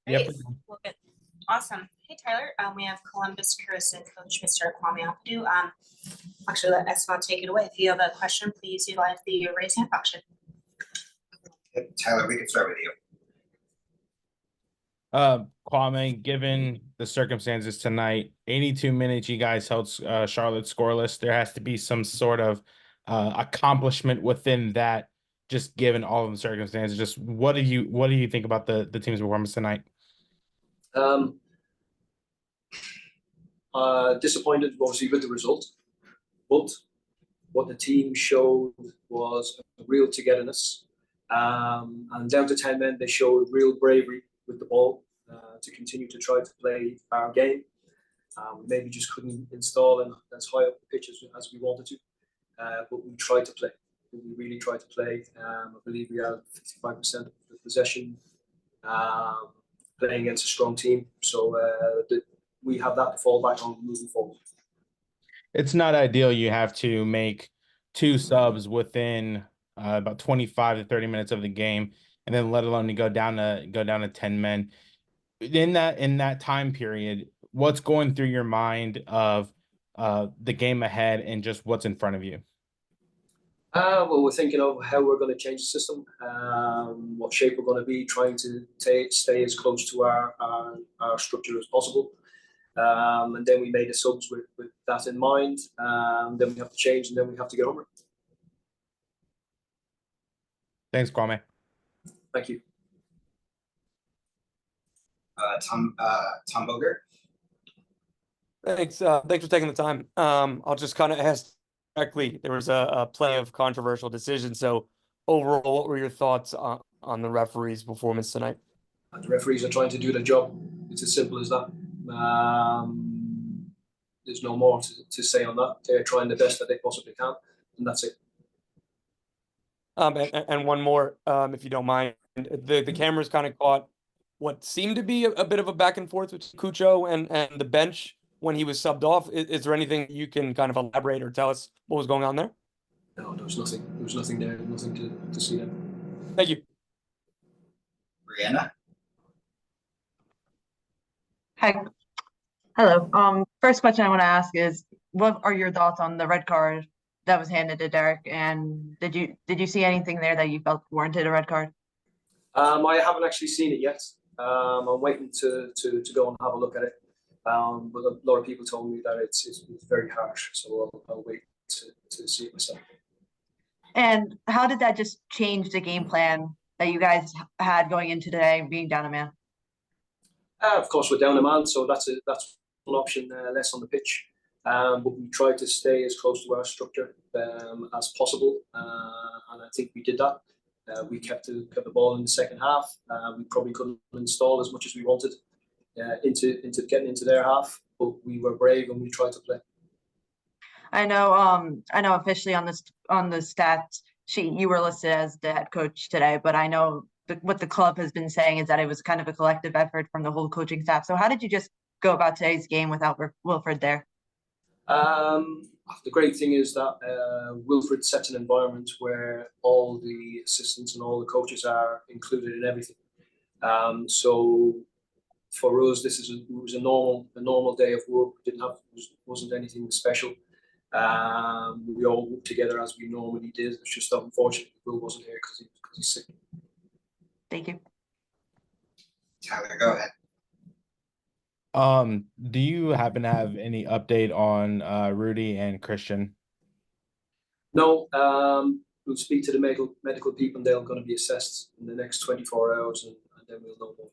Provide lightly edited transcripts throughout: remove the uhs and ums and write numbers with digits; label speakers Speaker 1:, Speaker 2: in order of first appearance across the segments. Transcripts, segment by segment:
Speaker 1: Yep.
Speaker 2: Great. Well, good. Awesome. Hey, Tyler. We have Columbus Crews and Coach Mr. Kwame Ampadu. Actually, let Esteban take it away. If you have a question, please utilize the raise hand function.
Speaker 3: Tyler, we can start with you.
Speaker 1: Kwame, given the circumstances tonight, 82 minutes you guys held Charlotte scoreless. There has to be some sort of accomplishment within that, just given all of the circumstances. Just what do you think about the team's performance tonight?
Speaker 4: Disappointed, obviously, with the result, but what the team showed was a real togetherness. And down to 10 men, they showed real bravery with the ball to continue to try to play our game. Maybe just couldn't install and as high up the pitch as we wanted to, but we tried to play. We really tried to play. I believe we had 55% of the possession, playing against a strong team. So we have that to fall back on moving forward.
Speaker 1: It's not ideal. You have to make 2 subs within about 25 to 30 minutes of the game, and then let alone to go down to 10 men. In that time period, what's going through your mind of the game ahead and just what's in front of you?
Speaker 4: Well, we're thinking of how we're going to change the system, what shape we're going to be, trying to stay as close to our structure as possible. And then we made the subs with that in mind. Then we have to change, and then we have to get over it.
Speaker 1: Thanks, Kwame.
Speaker 4: Thank you.
Speaker 3: Tom Boger.
Speaker 5: Thanks. Thanks for taking the time. I'll just kind of ask directly. There was a play of controversial decisions. So overall, what were your thoughts on the referees' performance tonight?
Speaker 4: The referees are trying to do their job. It's as simple as that. There's no more to say on that. They're trying the best that they possibly can, and that's it.
Speaker 5: And one more, if you don't mind. The cameras kind of caught what seemed to be a bit of a back and forth with Cucho and the bench when he was subbed off. Is there anything you can kind of elaborate or tell us what was going on there?
Speaker 4: No, there was nothing. There was nothing there. Nothing to see there.
Speaker 5: Thank you.
Speaker 3: Brianna.
Speaker 6: Hi. Hello. First question I want to ask is, what are your thoughts on the red card that was handed to Derek? And did you see anything there that you felt warranted a red card?
Speaker 4: I haven't actually seen it yet. I'm waiting to go and have a look at it. But a lot of people told me that it's very harsh, so I'll wait to see it myself.
Speaker 6: And how did that just change the game plan that you guys had going into today, being down a man?
Speaker 4: Of course, we're down a man, so that's one option less on the pitch. But we tried to stay as close to our structure as possible, and I think we did that. We kept the ball in the second half. We probably couldn't install as much as we wanted into getting into their half, but we were brave and we tried to play.
Speaker 6: I know officially on the stats sheet you were listed as the head coach today, but I know what the club has been saying is that it was kind of a collective effort from the whole coaching staff. So how did you just go about today's game without Wilfred there?
Speaker 4: The great thing is that Wilfred sets an environment where all the assistants and all the coaches are included in everything. So for us, it was a normal day of work. Wasn't anything special. We all worked together as we normally did. It's just unfortunate Will wasn't here because he's sick.
Speaker 6: Thank you.
Speaker 3: Tyler, go ahead.
Speaker 1: Do you happen to have any update on Rudy and Christian?
Speaker 4: No. We'll speak to the medical people, and they're going to be assessed in the next 24 hours, and then we'll know more.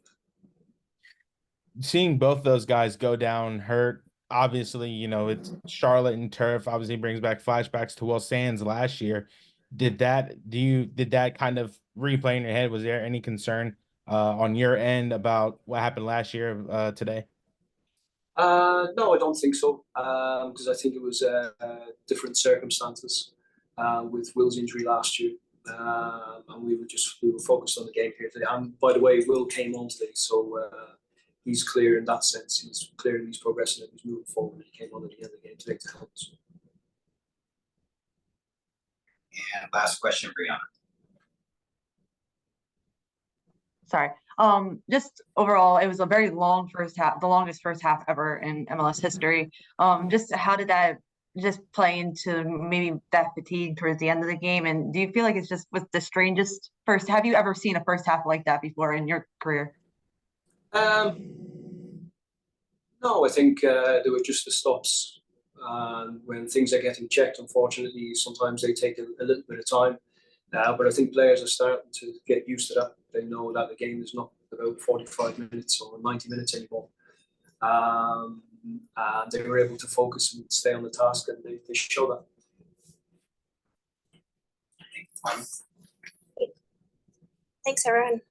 Speaker 1: Seeing both those guys go down hurt, obviously, it's Charlotte and turf. Obviously, brings back flashbacks to Will Sands last year. Did that kind of replay in your head? Was there any concern on your end about what happened last year today?
Speaker 4: No, I don't think so. Because I think it was different circumstances with Will's injury last year, and we were focused on the game here today. And by the way, Will came on today, so he's clear in that sense. He's clear and he's progressing and he's moving forward. And he came on at the end of the game today to help us.
Speaker 3: And last question, Brianna.
Speaker 6: sorry. Just overall, it was a very long first half, the longest first half ever in MLS history. Just how did that just play into maybe that fatigue towards the end of the game? And do you feel like it's just with the strangest first? Have you ever seen a first half like that before in your career?
Speaker 4: No, I think they were just the stops. When things are getting checked, unfortunately, sometimes they take a little bit of time. But I think players are starting to get used to that. They know that the game is not about 45 minutes or 90 minutes anymore. And they were able to focus and stay on the task, and they show that.
Speaker 2: Thanks, everyone.